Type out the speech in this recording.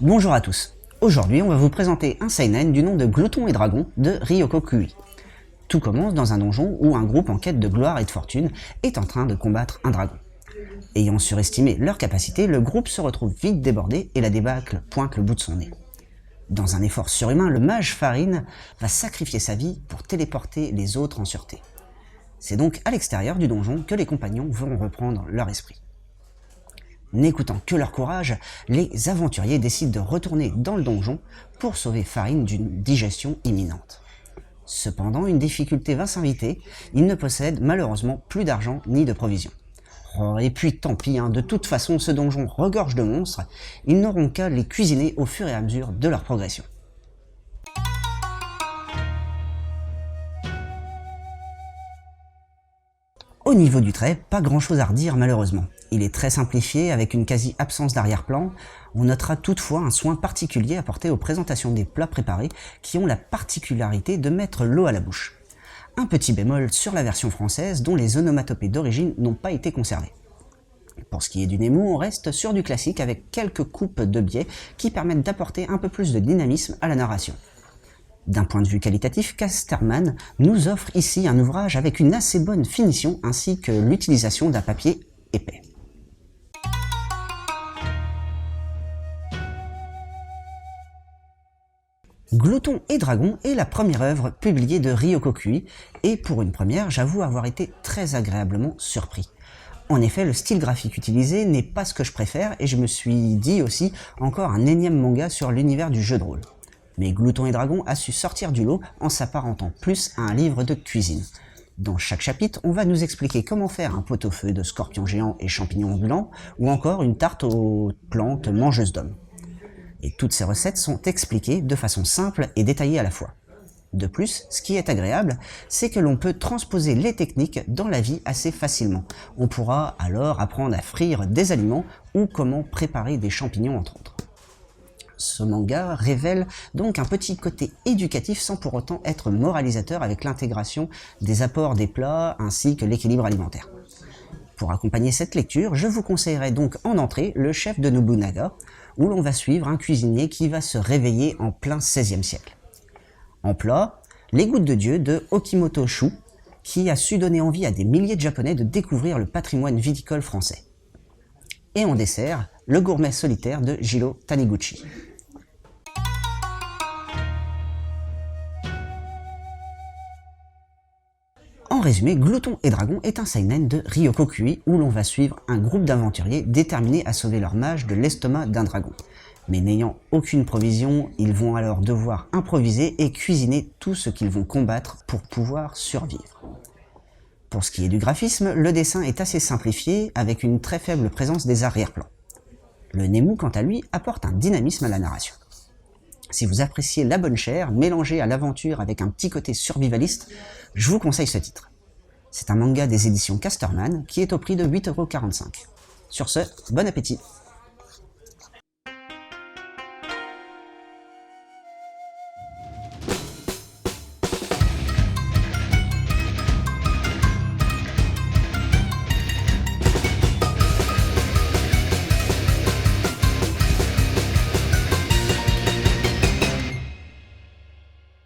Bonjour à tous. Aujourd'hui, on va vous présenter un seinen du nom de Glouton et Dragon de Ryoko Kui. Tout commence dans un donjon où un groupe en quête de gloire et de fortune est en train de combattre un dragon. Ayant surestimé leur capacité, le groupe se retrouve vite débordé et la débâcle pointe le bout de son nez. Dans un effort surhumain, le mage Farine va sacrifier sa vie pour téléporter les autres en sûreté. C'est donc à l'extérieur du donjon que les compagnons vont reprendre leur esprit. N'écoutant que leur courage, les aventuriers décident de retourner dans le donjon pour sauver Farine d'une digestion imminente. Cependant, une difficulté va s'inviter, ils ne possèdent malheureusement plus d'argent ni de provisions. Oh, et puis tant pis, de toute façon ce donjon regorge de monstres, ils n'auront qu'à les cuisiner au fur et à mesure de leur progression. Au niveau du trait, pas grand chose à redire malheureusement. Il est très simplifié avec une quasi-absence d'arrière-plan. On notera toutefois un soin particulier apporté aux présentations des plats préparés qui ont la particularité de mettre l'eau à la bouche. Un petit bémol sur la version française dont les onomatopées d'origine n'ont pas été conservées. Pour ce qui est du Nemu, on reste sur du classique avec quelques coupes de biais qui permettent d'apporter un peu plus de dynamisme à la narration. D'un point de vue qualitatif, Casterman nous offre ici un ouvrage avec une assez bonne finition ainsi que l'utilisation d'un papier épais. Glouton et Dragon est la première œuvre publiée de Ryoko Kui et pour une première, j'avoue avoir été très agréablement surpris. En effet, le style graphique utilisé n'est pas ce que je préfère et je me suis dit aussi encore un énième manga sur l'univers du jeu de rôle. Mais Glouton et Dragon a su sortir du lot en s'apparentant plus à un livre de cuisine. Dans chaque chapitre, on va nous expliquer comment faire un pot-au-feu de scorpions géants et champignons ambulants, ou encore une tarte aux plantes mangeuses d'hommes. Et toutes ces recettes sont expliquées de façon simple et détaillée à la fois. De plus, ce qui est agréable, c'est que l'on peut transposer les techniques dans la vie assez facilement. On pourra alors apprendre à frire des aliments ou comment préparer des champignons entre autres. Ce manga révèle donc un petit côté éducatif sans pour autant être moralisateur avec l'intégration des apports des plats ainsi que l'équilibre alimentaire. Pour accompagner cette lecture, je vous conseillerais donc en entrée le chef de Nobunaga, où l'on va suivre un cuisinier qui va se réveiller en plein XVIe siècle. En plat, les gouttes de Dieu de Okimoto Shu, qui a su donner envie à des milliers de Japonais de découvrir le patrimoine viticole français. Et en dessert, le gourmet solitaire de Jiro Taniguchi. En résumé, Glouton et Dragon est un seinen de Ryoko Kui où l'on va suivre un groupe d'aventuriers déterminés à sauver leur mage de l'estomac d'un dragon. Mais n'ayant aucune provision, ils vont alors devoir improviser et cuisiner tout ce qu'ils vont combattre pour pouvoir survivre. Pour ce qui est du graphisme, le dessin est assez simplifié avec une très faible présence des arrière-plans. Le Nemu, quant à lui, apporte un dynamisme à la narration. Si vous appréciez la bonne chair, mélangée à l'aventure avec un petit côté survivaliste, je vous conseille ce titre. C'est un manga des éditions Casterman qui est au prix de 8,45 €. Sur ce, bon appétit!